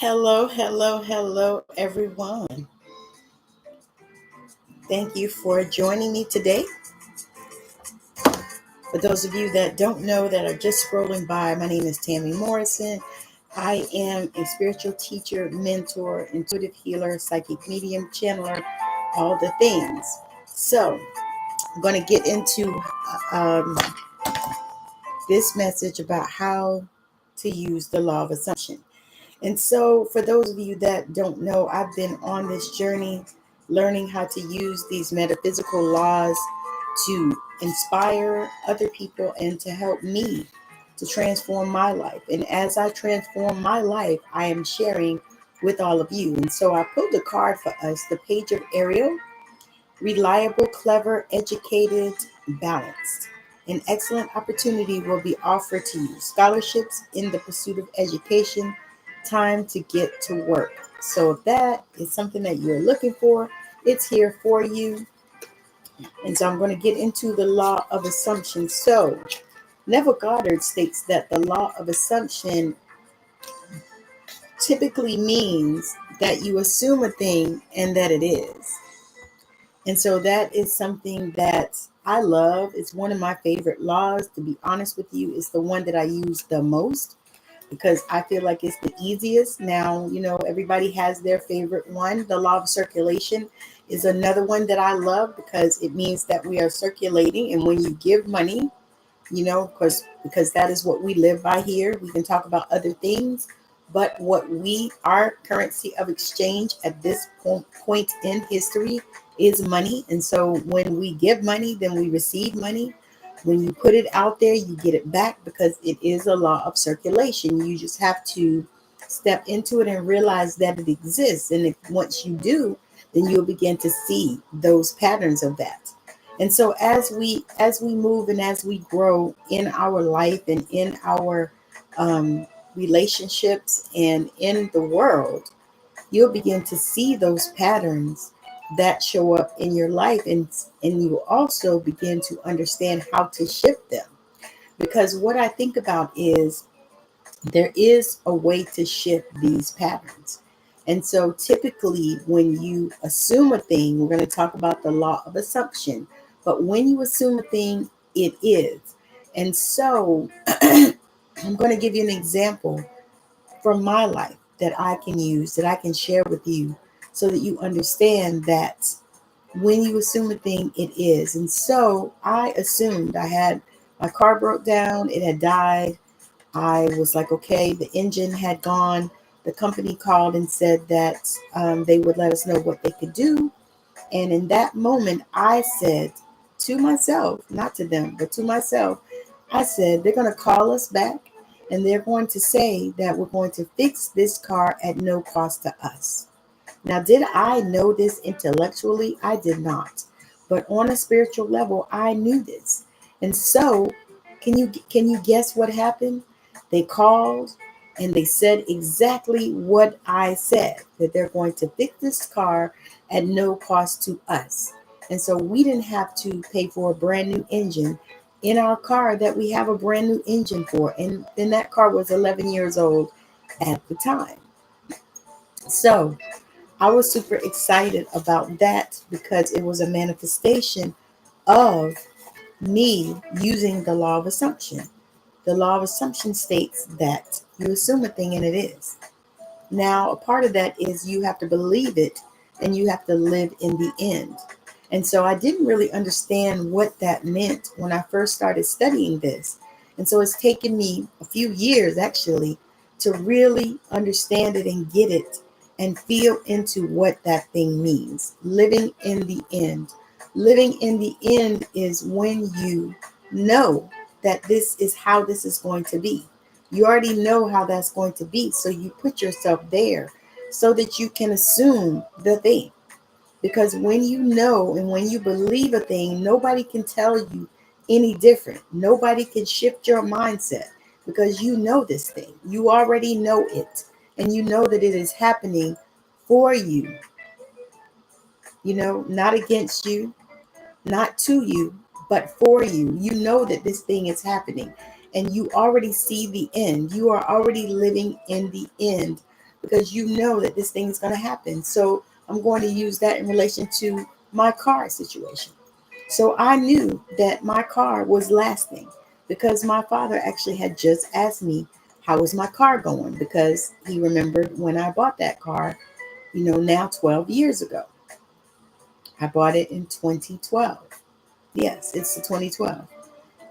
Hello, hello, hello, everyone. Thank you for joining me today. For those of you that don't know, that are just scrolling by, my name is Tammy Morrison. I am a spiritual teacher, mentor, intuitive healer, psychic medium, channeler, all the things. So, I'm going to get into um, this message about how to use the law of assumption. And so, for those of you that don't know, I've been on this journey learning how to use these metaphysical laws to inspire other people and to help me to transform my life. And as I transform my life, I am sharing with all of you. And so, I pulled a card for us, the Page of Ariel: reliable, clever, educated, balanced. An excellent opportunity will be offered to you. Scholarships in the pursuit of education. Time to get to work. So if that is something that you're looking for, it's here for you. And so I'm going to get into the law of assumption. So Neville Goddard states that the law of assumption typically means that you assume a thing and that it is. And so that is something that I love. It's one of my favorite laws. To be honest with you, it's the one that I use the most because I feel like it's the easiest. Now, everybody has their favorite one. The law of circulation is another one that I love because it means that we are circulating. And when you give money, of course, because that is what we live by here. We can talk about other things, but our currency of exchange at this point in history is money. And so when we give money, then we receive money. When you put it out there, you get it back because it is a law of circulation. You just have to step into it and realize that it exists. And once you do, then you'll begin to see those patterns of that. And so as we move and as we grow in our life and in our relationships and in the world, you'll begin to see those patterns that show up in your life, and you will also begin to understand how to shift them. Because what I think about is there is a way to shift these patterns. And so typically when you assume a thing, we're going to talk about the law of assumption, but when you assume a thing, it is. And so I'm going to give you an example from my life that I can use, that I can share with you so that you understand that when you assume a thing, it is. And so I assumed my car broke down, it had died. I was like, okay, the engine had gone. The company called and said that they would let us know what they could do. And in that moment, I said to myself, not to them, but to myself, I said, they're going to call us back and they're going to say that we're going to fix this car at no cost to us. Now, did I know this intellectually? I did not. But on a spiritual level, I knew this. And so, can you guess what happened? They called and they said exactly what I said, that they're going to fix this car at no cost to us. And so we didn't have to pay for a brand new engine in our car that we have a brand new engine for. And then that car was 11 years old at the time. So I was super excited about that because it was a manifestation of me using the law of assumption. The law of assumption states that you assume a thing and it is. Now, a part of that is you have to believe it and you have to live in the end. And so I didn't really understand what that meant when I first started studying this. And so it's taken me a few years actually to really understand it and get it and feel into what that thing means. Living in the end. Living in the end is when you know that this is how this is going to be. You already know how that's going to be. So you put yourself there so that you can assume the thing. Because when you know and when you believe a thing, nobody can tell you any different. Nobody can shift your mindset because you know this thing. You already know it. And you know that it is happening for you. Not against you, not to you, but for you. You know that this thing is happening and you already see the end. You are already living in the end because you know that this thing is going to happen. So I'm going to use that in relation to my car situation. So I knew that my car was lasting because my father actually had just asked me, how was my car going? Because he remembered when I bought that car, now 12 years ago. I bought it in 2012. Yes, it's the 2012.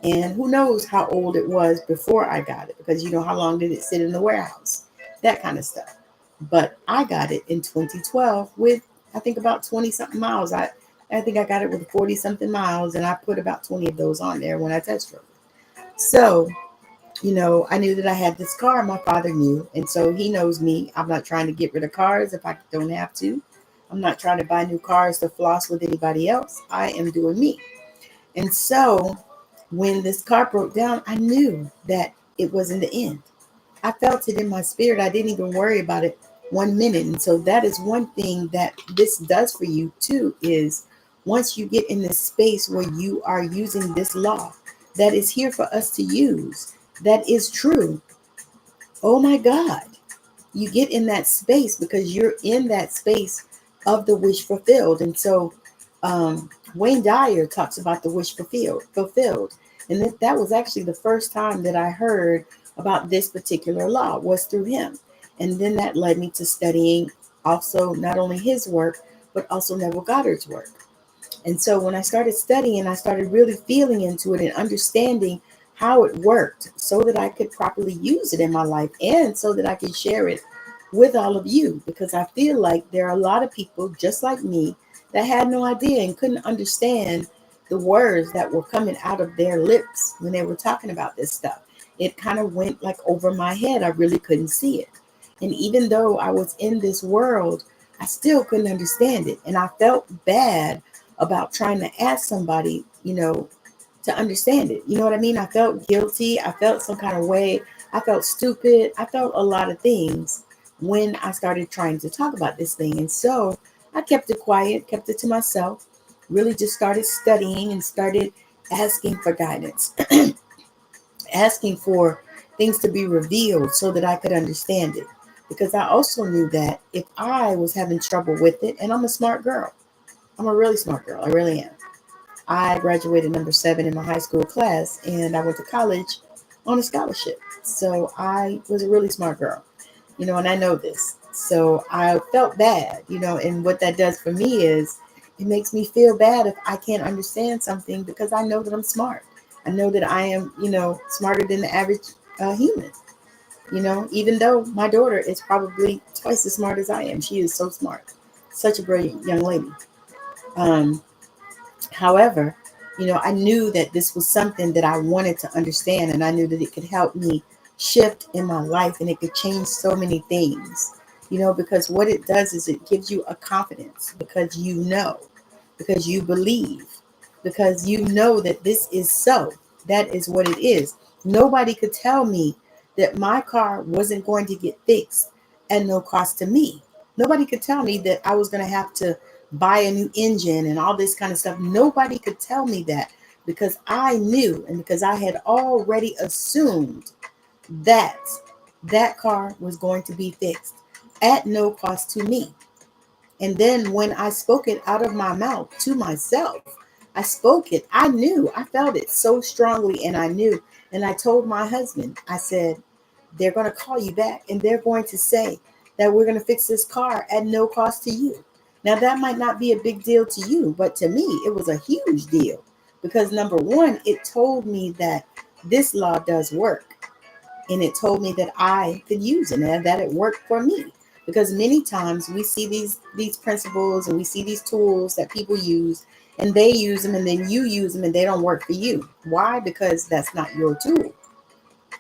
And who knows how old it was before I got it, because how long did it sit in the warehouse? That kind of stuff. But I got it in 2012 with, I think, about 20 something miles. I think I got it with 40 something miles, and I put about 20 of those on there when I test drove it. So, I knew that I had this car. My father knew. And so he knows me. I'm not trying to get rid of cars if I don't have to. I'm not trying to buy new cars to floss with anybody else. I am doing me. And so when this car broke down, I knew that it wasn't the end. I felt it in my spirit. I didn't even worry about it 1 minute. And so that is one thing that this does for you too, is once you get in this space where you are using this law that is here for us to use, that is true. Oh my God. You get in that space because you're in that space of the wish fulfilled. And so Wayne Dyer talks about the wish fulfilled. And that was actually the first time that I heard about this particular law, was through him. And then that led me to studying also not only his work, but also Neville Goddard's work. And so when I started studying, I started really feeling into it and understanding how it worked so that I could properly use it in my life and so that I could share it with all of you, because I feel like there are a lot of people just like me that had no idea and couldn't understand the words that were coming out of their lips when they were talking about this stuff. It kind of went like over my head. I really couldn't see it. And even though I was in this world, I still couldn't understand it. And I felt bad about trying to ask somebody, to understand it. You know what I mean? I felt guilty. I felt some kind of way. I felt stupid. I felt a lot of things when I started trying to talk about this thing. And so I kept it quiet, kept it to myself, really just started studying and started asking for guidance, asking for things to be revealed so that I could understand it. Because I also knew that if I was having trouble with it, and I'm a smart girl, I'm a really smart girl, I really am. I graduated number 7 in my high school class, and I went to college on a scholarship. So I was a really smart girl, and I know this. So I felt bad, and what that does for me is it makes me feel bad if I can't understand something, because I know that I'm smart. I know that I am, smarter than the average human, even though my daughter is probably twice as smart as I am. She is so smart, such a brilliant young lady. Um, However, I knew that this was something that I wanted to understand, and I knew that it could help me shift in my life and it could change so many things, because what it does is it gives you a confidence, because because you believe, because you know that this is so. That is what it is. Nobody could tell me that my car wasn't going to get fixed at no cost to me. Nobody could tell me that I was going to have to buy a new engine and all this kind of stuff. Nobody could tell me that, because I knew, and because I had already assumed that that car was going to be fixed at no cost to me. And then when I spoke it out of my mouth to myself, I spoke it. I knew, I felt it so strongly, and I knew. And I told my husband, I said, they're going to call you back and they're going to say that we're going to fix this car at no cost to you. Now, that might not be a big deal to you, but to me, it was a huge deal, because number one, it told me that this law does work, and it told me that I could use it and that it worked for me. Because many times we see these principles and we see these tools that people use, and they use them and then you use them and they don't work for you. Why? Because that's not your tool.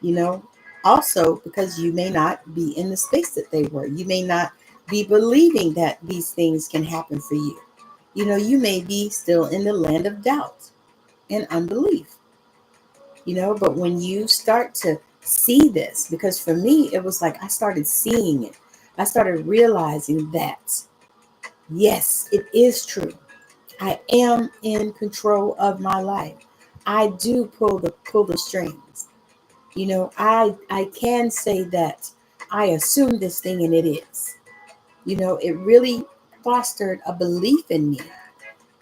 you know Also, because you may not be in the space that they were. You may not be believing that these things can happen for you. You may be still in the land of doubt and unbelief. But when you start to see this, because for me it was like I started seeing it, I started realizing that yes, it is true. I am in control of my life. I do pull the strings. I can say that I assumed this thing and it is. It really fostered a belief in me,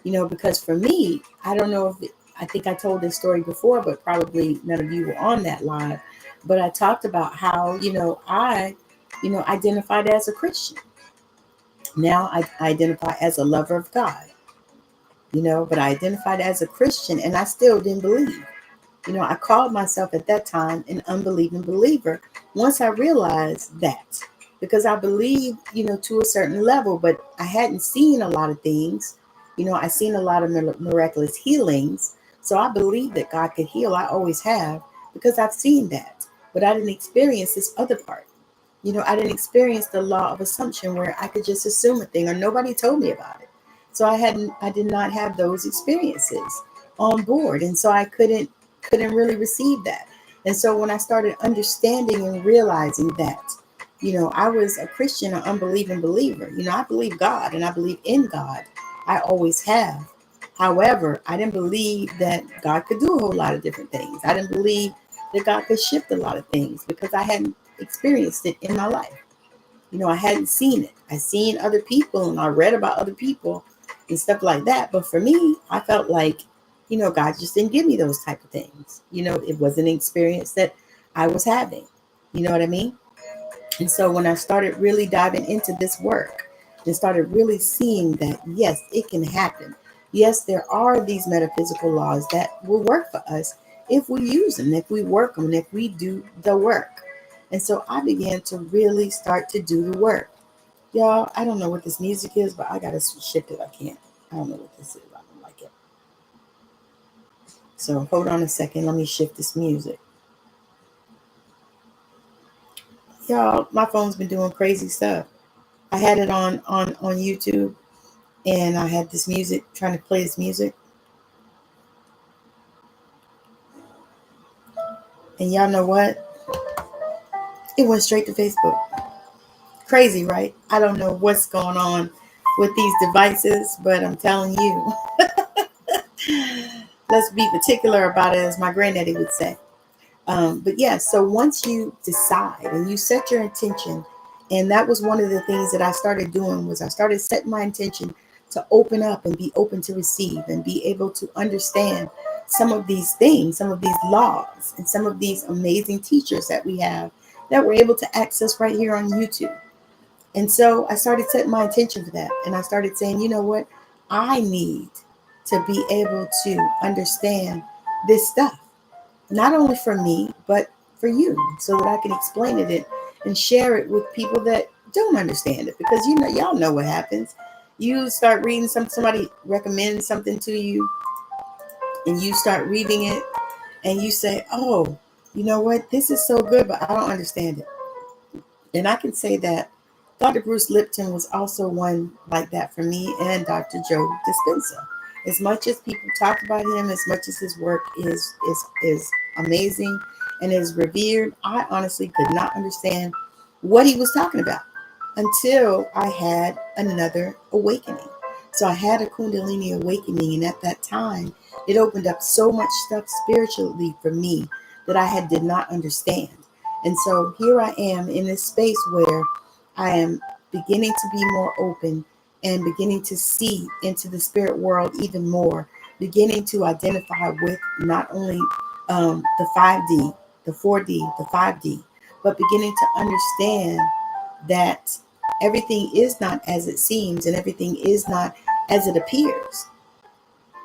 because for me, I don't know I think I told this story before, but probably none of you were on that live. But I talked about how, I, identified as a Christian. Now I identify as a lover of God, but I identified as a Christian and I still didn't believe. I called myself at that time an unbelieving believer once I realized that, because I believed, to a certain level, but I hadn't seen a lot of things. I seen a lot of miraculous healings. So I believed that God could heal. I always have, because I've seen that, but I didn't experience this other part. I didn't experience the law of assumption where I could just assume a thing or nobody told me about it. So I did not have those experiences on board. And so I couldn't really receive that. And so when I started understanding and realizing that, I was a Christian, an unbelieving believer. I believe God and I believe in God. I always have. However, I didn't believe that God could do a whole lot of different things. I didn't believe that God could shift a lot of things because I hadn't experienced it in my life. I hadn't seen it. I seen other people and I read about other people and stuff like that. But for me, I felt like, God just didn't give me those type of things. It wasn't an experience that I was having. You know what I mean? And so when I started really diving into this work and started really seeing that, yes, it can happen. Yes, there are these metaphysical laws that will work for us if we use them, if we work them, if we do the work. And so I began to really start to do the work. Y'all, I don't know what this music is, but I got to shift it. I can't. I don't know what this is. I don't like it. So hold on a second. Let me shift this music. Y'all, my phone's been doing crazy stuff. I had it on YouTube and I had this music, trying to play this music. And y'all know what? It went straight to Facebook. Crazy, right? I don't know what's going on with these devices, but I'm telling you, let's be particular about it, as my granddaddy would say. But yeah, so once you decide and you set your intention, and that was one of the things that I started doing, was I started setting my intention to open up and be open to receive and be able to understand some of these things, some of these laws, and some of these amazing teachers that we have that we're able to access right here on YouTube. And so I started setting my intention for that. And I started saying, you know what? I need to be able to understand this stuff, not only for me, but for you, so that I can explain it and share it with people that don't understand it. Because, y'all know what happens. You start reading somebody recommends something to you, and you start reading it, and you say, oh, you know what? This is so good, but I don't understand it. And I can say that Dr. Bruce Lipton was also one like that for me, and Dr. Joe Dispenza. As much as people talk about him, as much as his work is amazing and is revered, I honestly could not understand what he was talking about until I had another awakening. So I had a Kundalini awakening, and at that time, it opened up so much stuff spiritually for me that I did not understand. And so here I am in this space where I am beginning to be more open and beginning to see into the spirit world even more, beginning to identify with not only the 5D, the 4D, the 5D, but beginning to understand that everything is not as it seems and everything is not as it appears.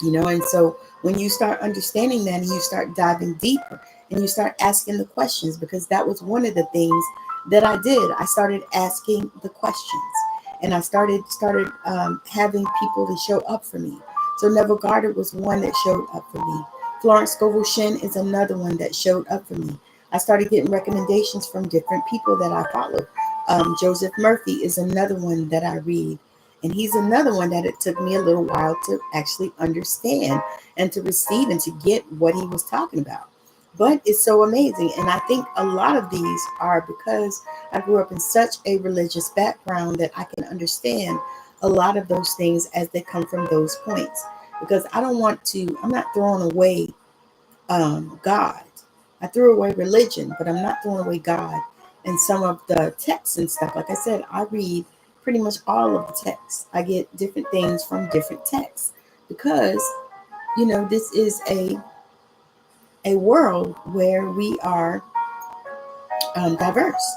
And so when you start understanding that and you start diving deeper and you start asking the questions, because that was one of the things that I did. I started asking the questions, and I started having people to show up for me. So Neville Goddard was one that showed up for me. Florence Scovel Shin is another one that showed up for me. I started getting recommendations from different people that I follow. Joseph Murphy is another one that I read. And he's another one that it took me a little while to actually understand and to receive and to get what he was talking about. But it's so amazing. And I think a lot of these are because I grew up in such a religious background that I can understand a lot of those things as they come from those points. Because I'm not throwing away God. I threw away religion, but I'm not throwing away God. and some of the texts and stuff. Like I said, I read pretty much all of the texts. I get different things from different texts because, this is a world where we are diverse.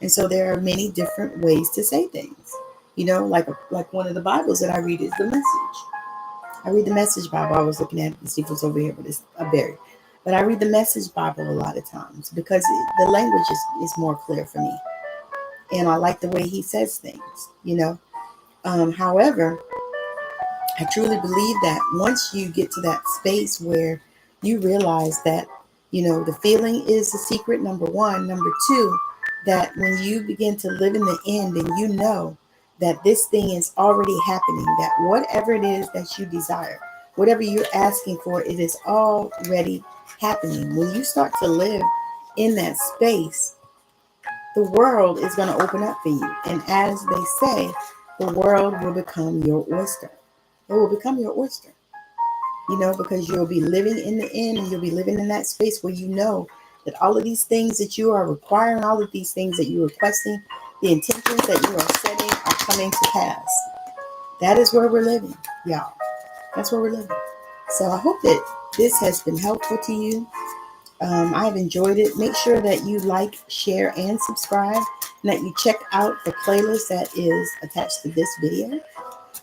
And so there are many different ways to say things. Like one of the Bibles that I read is the Message. I read the Message Bible. I was looking at it to see if it's over here, but it's buried. But I read the Message Bible a lot of times because the language is more clear for me. And I like the way he says things. However, I truly believe that once you get to that space where you realize that, the feeling is the secret, number one. Number two, that when you begin to live in the end and you know that this thing is already happening, that whatever it is that you desire, whatever you're asking for, it is already happening. When you start to live in that space, the world is going to open up for you. And as they say, the world will become your oyster. It will become your oyster, because you'll be living in the end and you'll be living in that space where you know that all of these things that you are requiring, all of these things that you're requesting, the intentions that you are setting are coming to pass. That is where we're living, y'all. That's where we're living. So I hope that this has been helpful to you. I've enjoyed it. Make sure that you like, share, and subscribe, and that you check out the playlist that is attached to this video.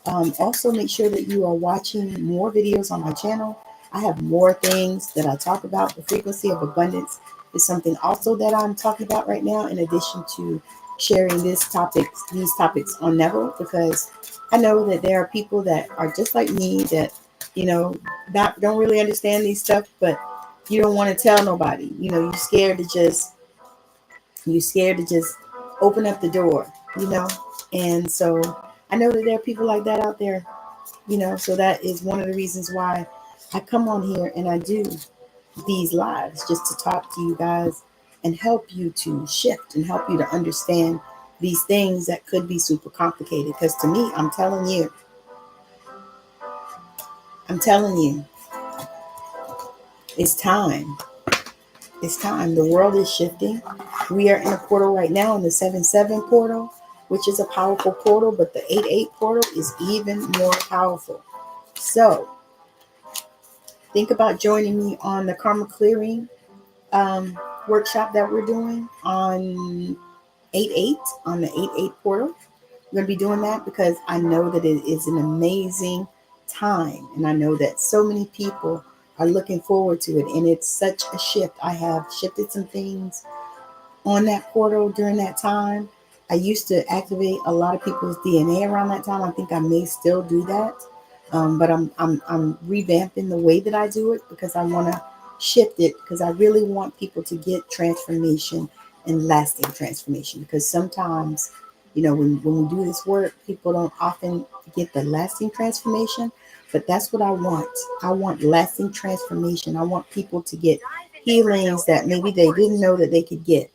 Also, make sure that you are watching more videos on my channel. I have more things that I talk about. The frequency of abundance is something also that I'm talking about right now, in addition to sharing these topics on Neville, because I know that there are people that are just like me that, don't really understand these stuff, but you don't want to tell nobody. You're scared to just open up the door. And so I know that there are people like that out there. So that is one of the reasons why I come on here and I do these lives, just to talk to you guys and help you to shift and help you to understand these things that could be super complicated. Because to me, I'm telling you, it's time. It's time. The world is shifting. We are in a portal right now, in the 7-7 portal, which is a powerful portal, but the 8-8 portal is even more powerful. So think about joining me on the karma clearing workshop that we're doing on 8-8, on the 8-8 portal. I'm going to be doing that because I know that it is an amazing time. And I know that so many people are looking forward to it. And it's such a shift. I have shifted some things on that portal during that time. I used to activate a lot of people's DNA around that time. I think I may still do that, but I'm revamping the way that I do it because I want to shift it, because I really want people to get transformation and lasting transformation. Because sometimes, when we do this work, people don't often get the lasting transformation, but that's what I want. I want lasting transformation. I want people to get healings that maybe they didn't know that they could get.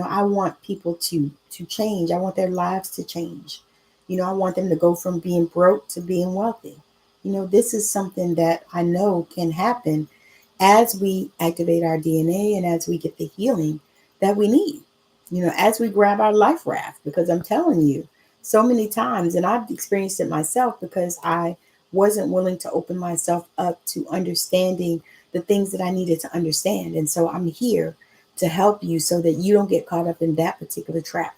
I want people to change. I want their lives to change. I want them to go from being broke to being wealthy. This is something that I know can happen as we activate our DNA and as we get the healing that we need. As we grab our life raft, because I'm telling you, so many times, and I've experienced it myself, because I wasn't willing to open myself up to understanding the things that I needed to understand. And so I'm here to help you so that you don't get caught up in that particular trap.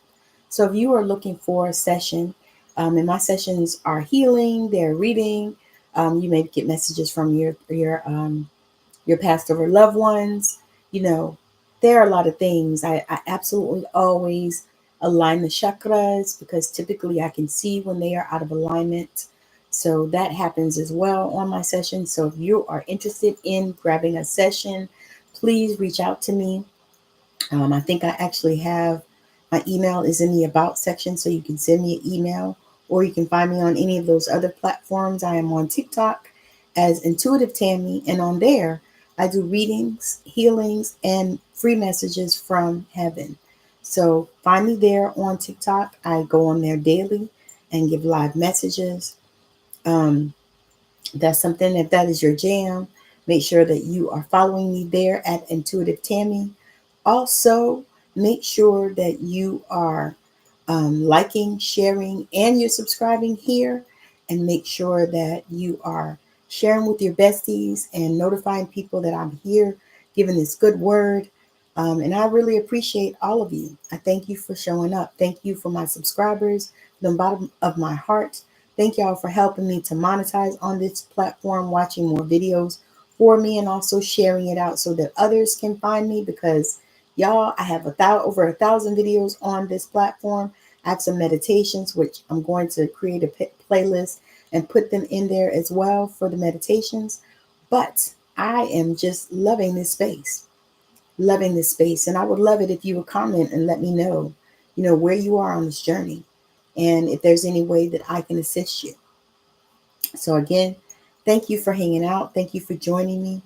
So if you are looking for a session, and my sessions are healing, they're reading, you may get messages from your past over loved ones. There are a lot of things. I absolutely always align the chakras, because typically I can see when they are out of alignment. So that happens as well on my session. So if you are interested in grabbing a session, please reach out to me. I think I actually have my email is in the about section, so you can send me an email, or you can find me on any of those other platforms. I am on TikTok as Intuitive Tammy, and on there I do readings, healings, and free messages from heaven. So find me there on TikTok. I go on there daily and give live messages. That's something, if that is your jam, make sure that you are following me there at Intuitive Tammy. Also, Make sure that you are liking, sharing, and you're subscribing here. And make sure that you are sharing with your besties and notifying people that I'm here, giving this good word. And I really appreciate all of you. I thank you for showing up. Thank you for my subscribers, from the bottom of my heart. Thank y'all for helping me to monetize on this platform, watching more videos for me, and also sharing it out so that others can find me, because y'all, I have over 1,000 videos on this platform. I have some meditations, which I'm going to create a playlist and put them in there as well for the meditations. But I am just loving this space, loving this space. And I would love it if you would comment and let me know, where you are on this journey and if there's any way that I can assist you. So again, thank you for hanging out. Thank you for joining me.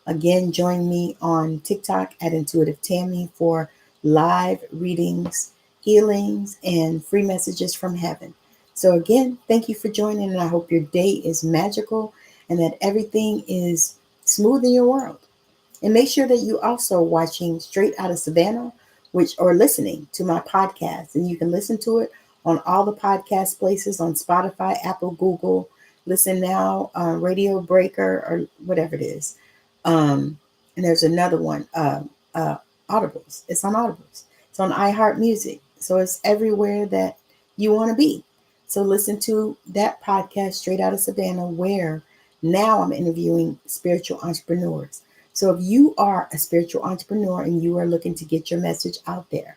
Again, join me on TikTok at Intuitive Tammy for live readings, healings, and free messages from heaven. So again, thank you for joining, and I hope your day is magical and that everything is smooth in your world. And make sure that you also watching Straight Out of Savannah, or listening to my podcast. And you can listen to it on all the podcast places, on Spotify, Apple, Google, Listen Now, Radio Breaker, or whatever it is. And there's another one, Audibles. It's on Audibles. It's on iHeart Music. So it's everywhere that you want to be. So listen to that podcast, Straight Out of Savannah, where now I'm interviewing spiritual entrepreneurs. So if you are a spiritual entrepreneur and you are looking to get your message out there,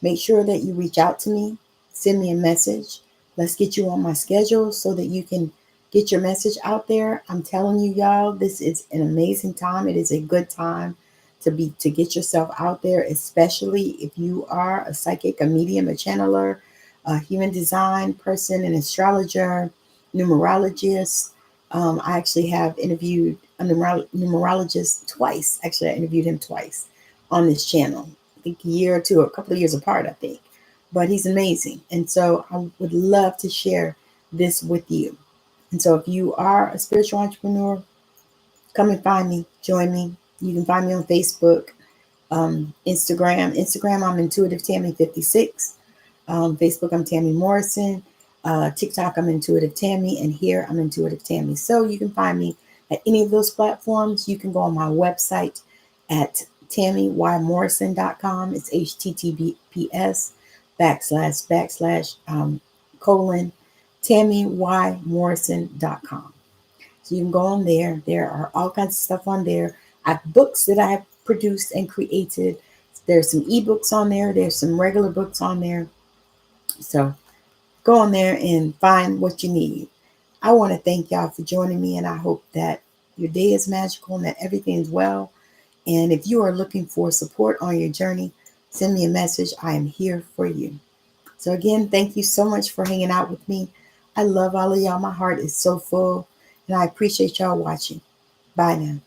make sure that you reach out to me, send me a message. Let's get you on my schedule so that you can get your message out there. I'm telling you, y'all, this is an amazing time. It is a good time to get yourself out there, especially if you are a psychic, a medium, a channeler, a human design person, an astrologer, numerologist. I actually have interviewed a numerologist twice. Actually, I interviewed him twice on this channel. I think a year or two, a couple of years apart, I think. But he's amazing. And so I would love to share this with you. And so if you are a spiritual entrepreneur, come and find me, join me. You can find me on Facebook, Instagram. I'm Intuitive Tammy 56. Facebook, I'm Tammy Morrison. TikTok, I'm Intuitive Tammy. And here, I'm Intuitive Tammy. So you can find me at any of those platforms. You can go on my website at tammymorrison.com. It's https:// tammymorrison.com. So you can go on there. There are all kinds of stuff on there. I have books that I have produced and created. There's some ebooks on there. There's some regular books on there. So go on there and find what you need. I want to thank y'all for joining me, and I hope that your day is magical and that everything is well. And if you are looking for support on your journey, send me a message. I am here for you. So again, thank you so much for hanging out with me. I love all of y'all. My heart is so full, and I appreciate y'all watching. Bye now.